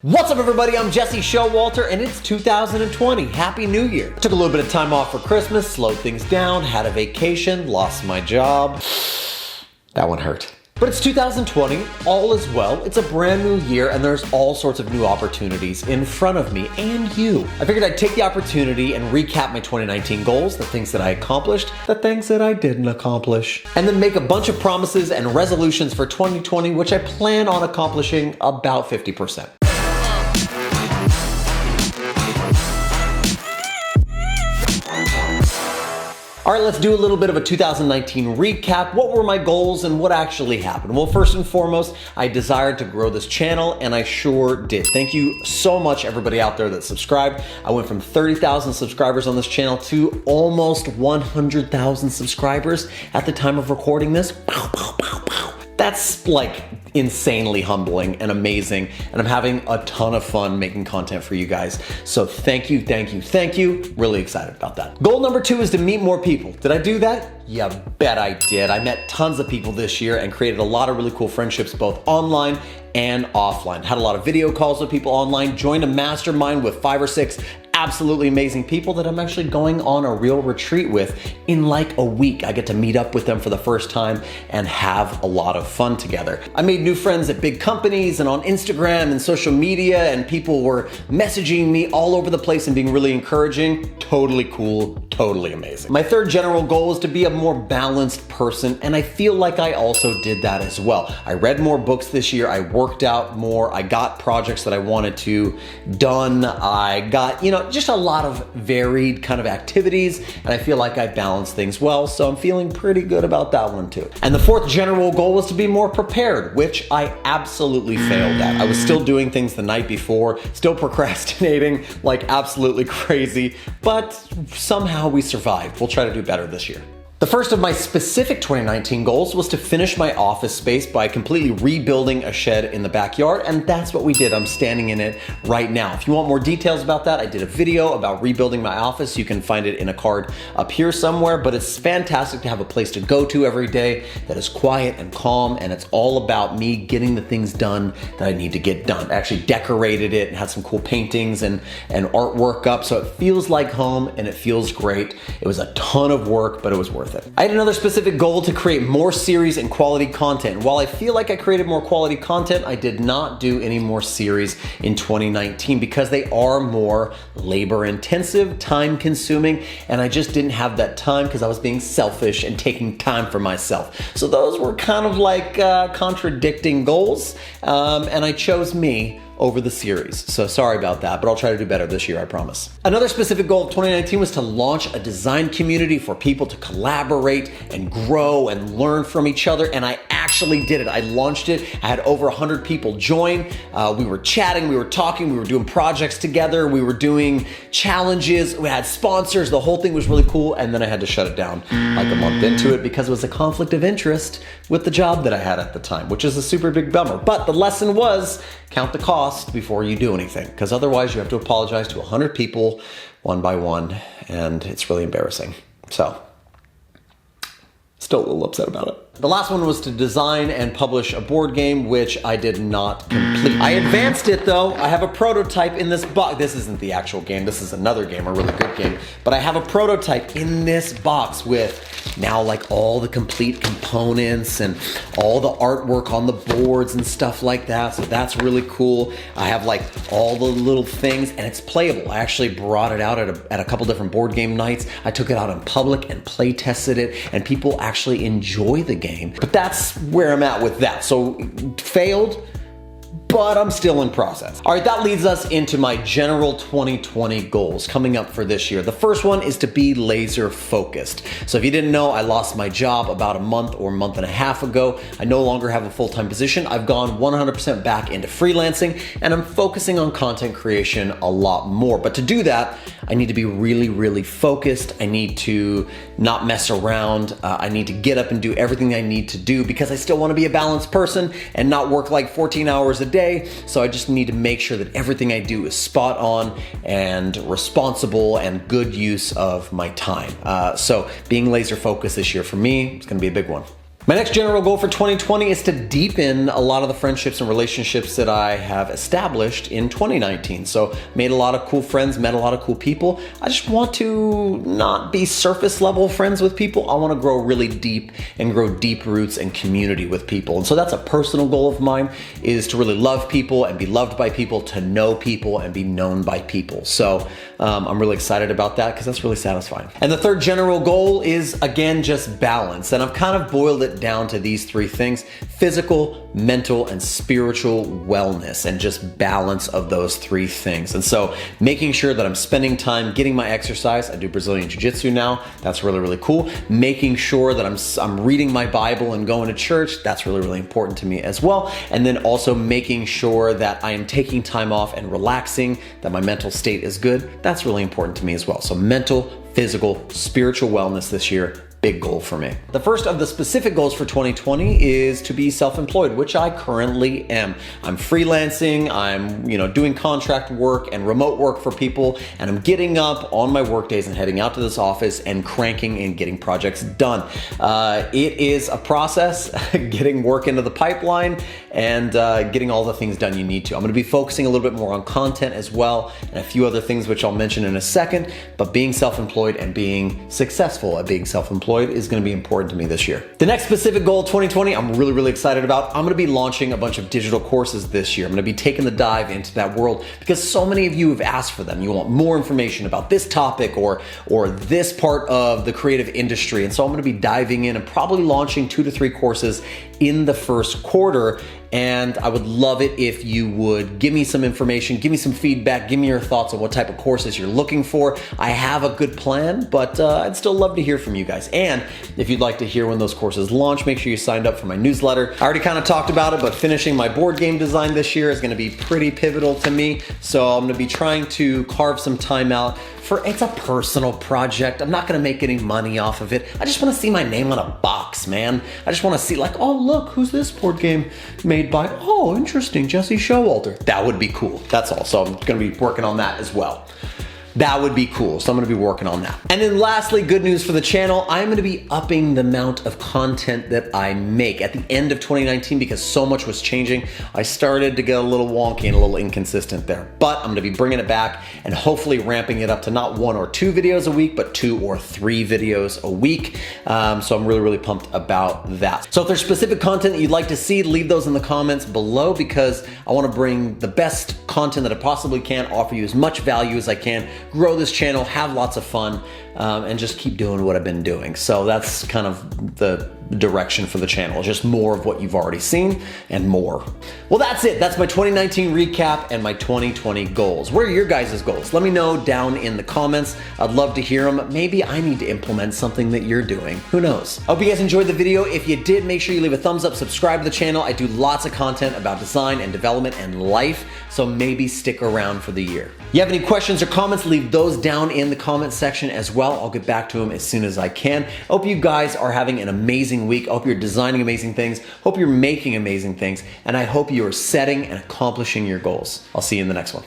What's up everybody, I'm Jesse Showalter and it's 2020. Happy New Year. Took a little bit of time off for Christmas, slowed things down, had a vacation, lost my job. That one hurt. But it's 2020, all is well, it's a brand new year and there's all sorts of new opportunities in front of me and you. I figured I'd take the opportunity and recap my 2019 goals, the things that I accomplished, the things that I didn't accomplish, and then make a bunch of promises and resolutions for 2020, which I plan on accomplishing about 50%. All right, let's do a little bit of a 2019 recap. What were my goals and what actually happened? Well, first and foremost, I desired to grow this channel and I sure did. Thank you so much everybody out there that subscribed. I went from 30,000 subscribers on this channel to almost 100,000 subscribers at the time of recording this. Pow, pow, pow, pow. That's like insanely humbling and amazing, and I'm having a ton of fun making content for you guys. So thank you, thank you, thank you. Really excited about that. Goal number 2 is to meet more people. Did I do that? Yeah, bet I did. I met tons of people this year and created a lot of really cool friendships, both online and offline. Had a lot of video calls with people online, joined a mastermind with 5 or 6 absolutely amazing people that I'm actually going on a real retreat with in like a week. I get to meet up with them for the first time and have a lot of fun together. I made new friends at big companies and on Instagram and social media, and people were messaging me all over the place and being really encouraging. Totally cool, totally amazing. My third general goal is to be a more balanced person, and I feel like I also did that as well. I read more books this year, I worked out more, I got projects that I wanted to done, I got, just a lot of varied kind of activities, and I feel like I balanced things well, so I'm feeling pretty good about that one too. And the fourth general goal was to be more prepared, which I absolutely failed at. I was still doing things the night before, still procrastinating like absolutely crazy, but somehow we survived. We'll try to do better this year. The first of my specific 2019 goals was to finish my office space by completely rebuilding a shed in the backyard, and that's what we did. I'm standing in it right now. If you want more details about that, I did a video about rebuilding my office. You can find it in a card up here somewhere, but it's fantastic to have a place to go to every day that is quiet and calm, and it's all about me getting the things done that I need to get done. I actually decorated it and had some cool paintings and artwork up, so it feels like home and it feels great. It was a ton of work, but it was worth it. I had another specific goal to create more series and quality content. While I feel like I created more quality content, I did not do any more series in 2019 because they are more labor intensive, time consuming, and I just didn't have that time because I was being selfish and taking time for myself. So those were kind of like contradicting goals, and I chose me over the series. So sorry about that, but I'll try to do better this year, I promise. Another specific goal of 2019 was to launch a design community for people to collaborate and grow and learn from each other, and I actually did it. I launched it. I had over 100 people join. We were chatting, we were talking, we were doing projects together, we were doing challenges, we had sponsors, the whole thing was really cool, and then I had to shut it down like a month into it because it was a conflict of interest with the job that I had at the time, which is a super big bummer. But the lesson was, count the cost before you do anything, because otherwise you have to apologize to 100 people one by one, and it's really embarrassing. So, still a little upset about it. The last one was to design and publish a board game, which I did not complete. I advanced it though. I have a prototype in this box. This isn't the actual game. This is another game, a really good game. But I have a prototype in this box with now like all the complete components and all the artwork on the boards and stuff like that. So that's really cool. I have like all the little things and it's playable. I actually brought it out at a couple different board game nights. I took it out in public and play tested it, and people actually enjoy the game. But that's where I'm at with that. So failed, but I'm still in process. All right, that leads us into my general 2020 goals coming up for this year. The first one is to be laser focused. So if you didn't know, I lost my job about a month or month and a half ago. I no longer have a full-time position. I've gone 100% back into freelancing, and I'm focusing on content creation a lot more. But to do that, I need to be really, really focused. I need to not mess around. I need to get up and do everything I need to do because I still want to be a balanced person and not work like 14 hours a day. So I just need to make sure that everything I do is spot on and responsible and good use of my time. So being laser focused this year for me is going to be a big one. My next general goal for 2020 is to deepen a lot of the friendships and relationships that I have established in 2019. So made a lot of cool friends, met a lot of cool people. I just want to not be surface level friends with people. I want to grow really deep and grow deep roots and community with people. And so that's a personal goal of mine, is to really love people and be loved by people, to know people and be known by people. So I'm really excited about that because that's really satisfying. And the third general goal is, again, just balance. And I've kind of boiled it down to these three things: physical, mental, and spiritual wellness, and just balance of those three things. And so making sure that I'm spending time getting my exercise. I do Brazilian Jiu-Jitsu now. That's really, really cool. Making sure that I'm reading my Bible and going to church. That's really, really important to me as well. And then also making sure that I am taking time off and relaxing, that my mental state is good. That's really important to me as well. So mental, physical, spiritual wellness this year. Big goal for me. The first of the specific goals for 2020 is to be self-employed, which I currently am. I'm freelancing, I'm doing contract work and remote work for people, and I'm getting up on my work days and heading out to this office and cranking and getting projects done. It is a process, getting work into the pipeline and getting all the things done you need to. I'm gonna be focusing a little bit more on content as well, and a few other things which I'll mention in a second, but being self-employed and being successful at being self-employed is going to be important to me this year. The next specific goal of 2020 I'm really, really excited about. I'm going to be launching a bunch of digital courses this year. I'm going to be taking the dive into that world because so many of you have asked for them. You want more information about this topic or this part of the creative industry. And so I'm going to be diving in and probably launching 2 to 3 courses in the first quarter. And I would love it if you would give me some information, give me some feedback, give me your thoughts on what type of courses you're looking for. I have a good plan, but I'd still love to hear from you guys. And if you'd like to hear when those courses launch, make sure you signed up for my newsletter. I already kind of talked about it, but finishing my board game design this year is going to be pretty pivotal to me. So I'm going to be trying to carve some time out it's a personal project. I'm not gonna make any money off of it. I just wanna see my name on a box, man. I just wanna see like, oh look, who's this board game made by? Oh, interesting, Jesse Showalter. That would be cool, that's all. So I'm gonna be working on that as well. That would be cool, so I'm gonna be working on that. And then lastly, good news for the channel, I'm gonna be upping the amount of content that I make. At the end of 2019, because so much was changing, I started to get a little wonky and a little inconsistent there. But I'm gonna be bringing it back and hopefully ramping it up to not 1 or 2 videos a week, but 2 or 3 videos a week. So I'm really, really pumped about that. So if there's specific content that you'd like to see, leave those in the comments below, because I wanna bring the best content that I possibly can, offer you as much value as I can, grow this channel, have lots of fun, and just keep doing what I've been doing. So that's kind of the direction for the channel, just more of what you've already seen and more. Well, that's it. That's my 2019 recap and my 2020 goals. What are your guys' goals? Let me know down in the comments. I'd love to hear them. Maybe I need to implement something that you're doing. Who knows? I hope you guys enjoyed the video. If you did, make sure you leave a thumbs up, subscribe to the channel. I do lots of content about design and development and life, so maybe stick around for the year. You have any questions or comments, leave those down in the comment section as well. I'll get back to them as soon as I can. Hope you guys are having an amazing week. I hope you're designing amazing things. Hope you're making amazing things. And I hope you are setting and accomplishing your goals. I'll see you in the next one.